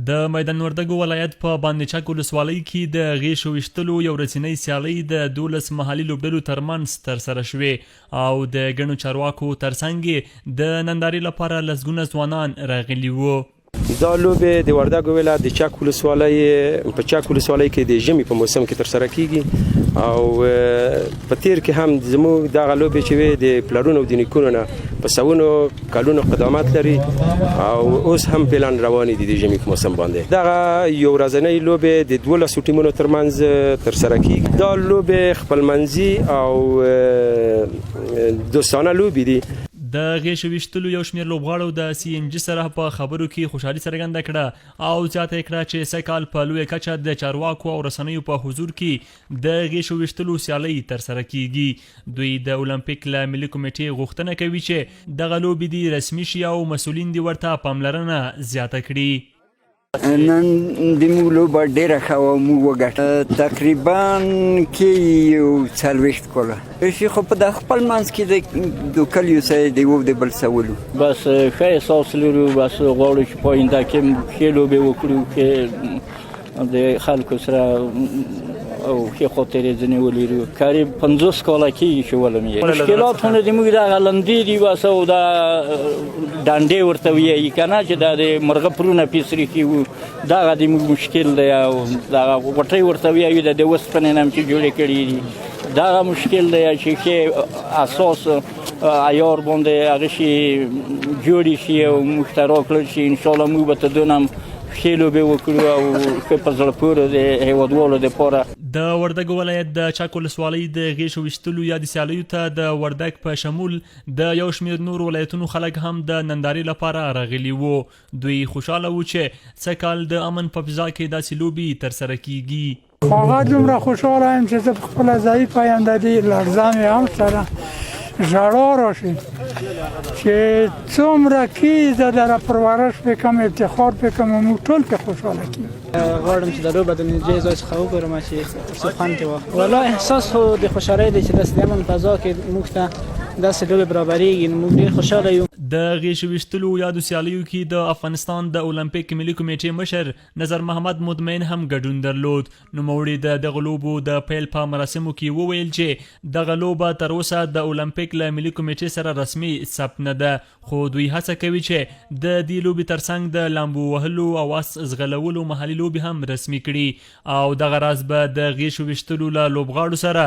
د میدان وردګو ولایت په باندچک ولسوالۍ کې د غیشو ویشتلو یو ورځنۍ سیالۍ د 12 محلي لوبډلو ترمنځ ترسره شوې او د ګڼو چارواکو ترڅنګ د نندارې لپاره لسګونه ځوانان راغلي وو. دا لوبې د وردګو ولایت د چک ولسوالۍ په چک ولسوالۍ کې د ژمي په موسم کې ترسره کیږي او په تیر کې هم زموږ دغه لوبې چې وي د پلرونو او د نیکونو نه په سوونو کلونو قدامت لري او اوس هم پلان روانې دي د ژمي په موسم باندې. دغه یو ورځنۍ لوبې د 12 ټیمونو ترمنځ ترسره کیږي. دا لوبې خپلمنځي او دوستانه لوبې دي. د غیشو ویشتلو یو شمېر لوبغاړو د CNG سره په خبرو کې خوشحالي څرګنده کړه او زیاته یې کړه چې سږ کال په لویه کچه د چارواکو او رسنیو په حضور کې د غیشو ویشتلو سیالۍ ترسره کیږي. دوی د اولمپیک له ملي کمیټې غوښتنه کوي چې دغه لوبې دي رسمي شي او مسؤلین دي ورته پاملرنه زیاته کړي. نن د موږ لوبه ډېره ښه وه، موږ وګټله تقریبا کې یو 40 کوله شي، خو په د خپل منځ کې د کلیو سره د یو د بل سولو بس ښه احساس لرو. بس غواړو چې په آینده کې ښې لوبې وکړو، ښې د خلکو سره او ښې خاطرې ځینې ولرو. قریب 50 کاله کېږي چې ولم یې مشکلات خو نه د موږ دغه لندې دي بس او دا ډانډې ورته وایي که نه چې دا د مرغه پرونه پیسریخي وو، دغه د موږ مشکل دی او دغه غوټۍ ورته وایي د اوسپنې نه هم چې جوړې کړي دي، دغه مشکل دی چې ښې اساس عیار باندې هغه شي جوړې شي او موږ ته راکړل شي. انشاءالله موږ به تر هم ښې لوبې وکړو او ښه په زړه پورې د هېوادوالو دپاره. د وردګو ولایت د چک ولسوالۍ د غیشو ویشتلو یا د سیالیو ته د وردګ په شمول د یو شمېر نور ولایتونو خلک هم د نندارې لپاره راغلي وو. دوی خوشحاله وو چې سږ کال د امن په فضا کې داسې لوبې ترسره کیږي. هغه دومره خوشحاله یم چې زه په خپله ضعیف یم، د دې لړزه مې هم سره ژړا راشي چې څومره کې زه دره پرورش وکړم، افتخار وکړم او موږ ټول پرې خوشحاله کېږو. غواړم چې د لوبه د نږدې ځای څخه وګورم چې څه خوند یې واخلم. والله احساس خو د خوشحالۍ دی چې داسې د امن فضا کې موږ ته داسې لوبې برابرېږي، نو موږ ډېر خوشحاله یو. د غیشو ویشتلو یادو سیالیو کې د افغانستان د اولمپیک ملي کمیټې مشر نظر محمد مطمئن هم ګډون درلود. نوموړي د دغه لوبو د پیل په مراسمو کې وویل چې دغه لوبه تر اوسه د اولمپیک له ملي کمیټې سره رسمي ثبت نه ده، خو دوی هڅه کوي چې د دې لوبې ترڅنګ د لامبو وهلو او اس ځغلولو محلي لوبې هم رسمي کړي او دغه راز به د غیشو ویشتلو له لوبغاړو سره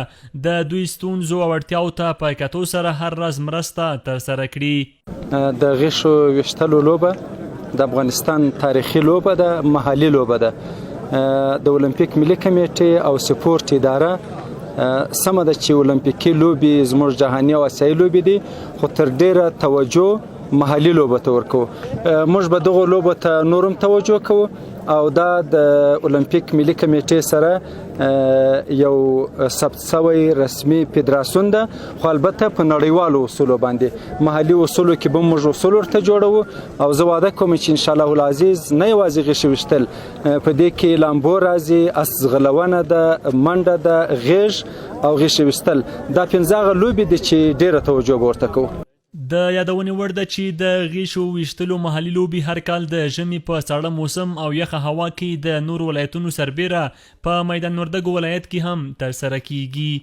د دوی ستونزو او اړتیاو ته په کتو سره هر راز مرسته ترسره کړي. د غیشو ویشتلو لوبه د افغانستان تاریخي لوبه ده، محلي لوبه ده. د اولمپیک ملي کمیټې او سپورت اداره سمه ده چې اولمپیکي لوبې زموږ جهاني او اسیایي لوبې دي، خو تر ډیره توجه محلي لوبه ته ورکوو. موږ به دغو لوبو ته نورم توجه کوو او دا د اولمپیک ملي کمیټې سره یو ثبت شوی رسمي فدراسیون ده، خو البته په نړیوالو اصولو باندې. محلي اصولو کې به موږ اصول ورته جوړوو او زه واده کوم چې انشاءالله العزیز نه یوازې غیشو ویشتل، په دې کې لامبو راځي، اس ځغلونه ده، منډه ده، غیږ او غیشو ویشتل. دا 15 لوبې دي چې ډیره توجه به ورته کوو. د یادونې وړ ده چې د غیشو ویشتلو محلي لوبې هر کال د ژمي په ساړه موسم او یخه هوا کې د نورو ولایتونو سربیره په میدان وردګو ولایت کې هم ترسره کیږي.